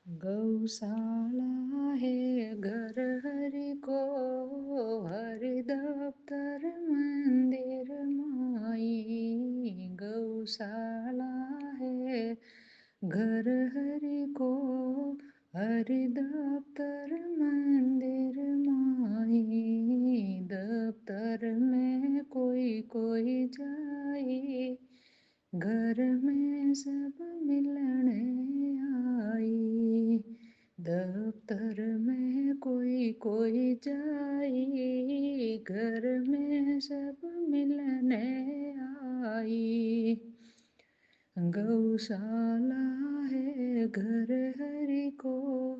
गौशाला है घर हरि को, हरि दफ्तर मंदिर माई। गौशाला है घर हरि को, हरि दफ्तर मंदिर माई। दफ्तर में कोई कोई जाई, घर में सब मिलने आई। दफ्तर में कोई कोई जाई, घर में सब मिलने आई। गौशाला है घर हरि को,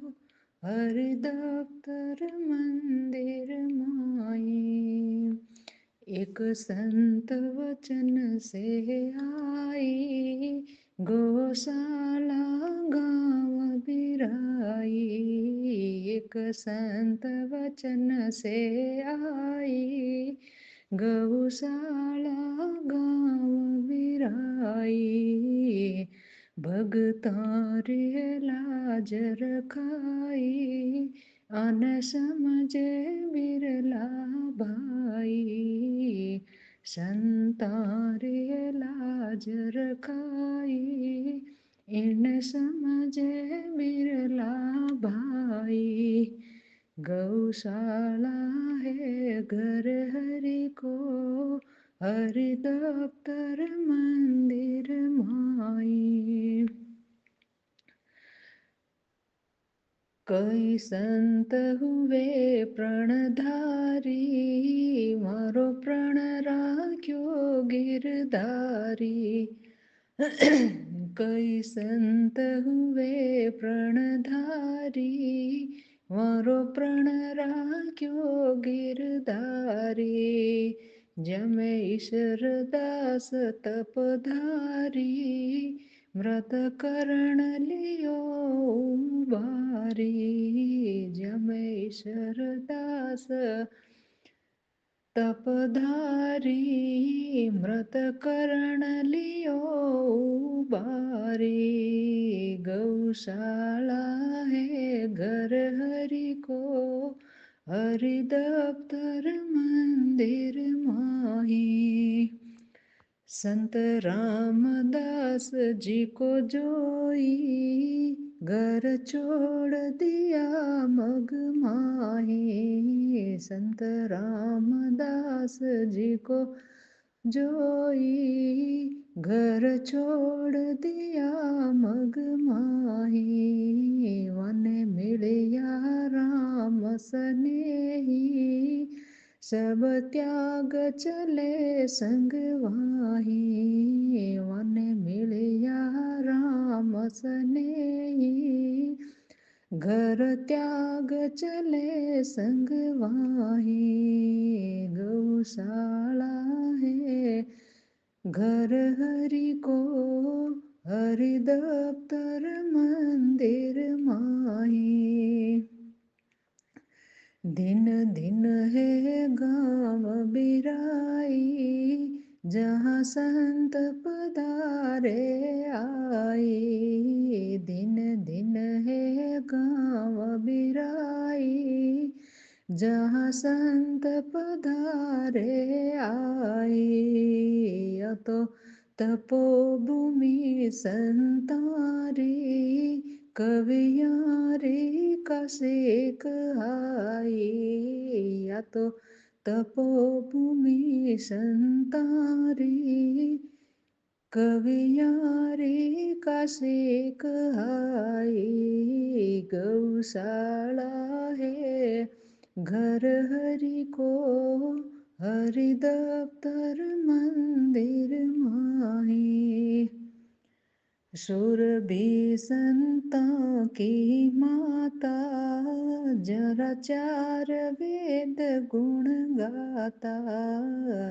हरि दफ्तर मंदिर माई। एक संत वचन से आई, गौशाला गाँव बिराई। एक संत वचन से आई, गौशाला गाँव बिराई। भगतारे लाज रखाई, अन समझे बिरला भाई। संतारे लाज रखाई, इन समझे बिरला भाई। गौशाला है घर हरि को, हरि दफ्तर मंदिर माई। कई संत हुए प्रणधारी, मारो प्रण राख्यो गिरधारी। कई संत हुए प्रणधारी, मारो प्रण राख्यो गिरधारी। जमे ईश्वर दास तपधारी, मृत करण लियो बारी। जमे ईश्वर दास तपधारी, मृत करण लियो बारी। गौशाला है घर हरि को, हरि दफ्तर मंदिर माही। संत रामदास जी को जोई, घर छोड़ दिया मग माही। संत रामदास जी को जोई, घर छोड़ दिया मग माही। वन मिलिया राम सनेही, सब त्याग चले संग वाही। वन मिलिया राम सनेही, घर त्याग चले संग वाही। गौशाला है घर हरि को, हरि दफ्तर मंदिर माही। दिन दिन है गाँव बिराई, जहाँ संत पधारे आई। दिन दिन है गाँव बिराई, जहाँ संत पधारे आई। तो तपोभूमि संतारी, कवियारी का सेक आई। या तो तपोभूमि संतारी, कवियारी का सेक आई। गौशाला है घर हरि को, हरि दफ्तर मंदिर माही। सुरभि संतों की माता, जरा चार वेद गुण गाता।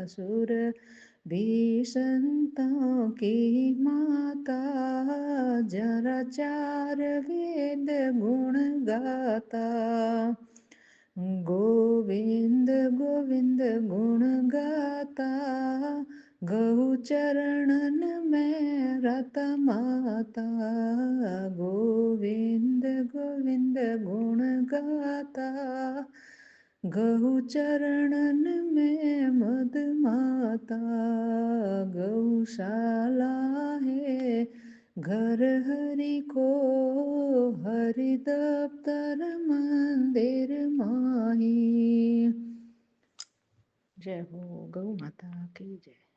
सुरभि संतों की माता, जरा चार वेद गुण गाता। गोविंद गोविंद गुण गाता, गौ चरणन में रत माता, गोविंद गोविंद गुण गाता। गौ चरणन में मद माता, गौशाला है घर हरि को, हरि दफ्तर मंदिर माही। जय हो गौ माता की जय।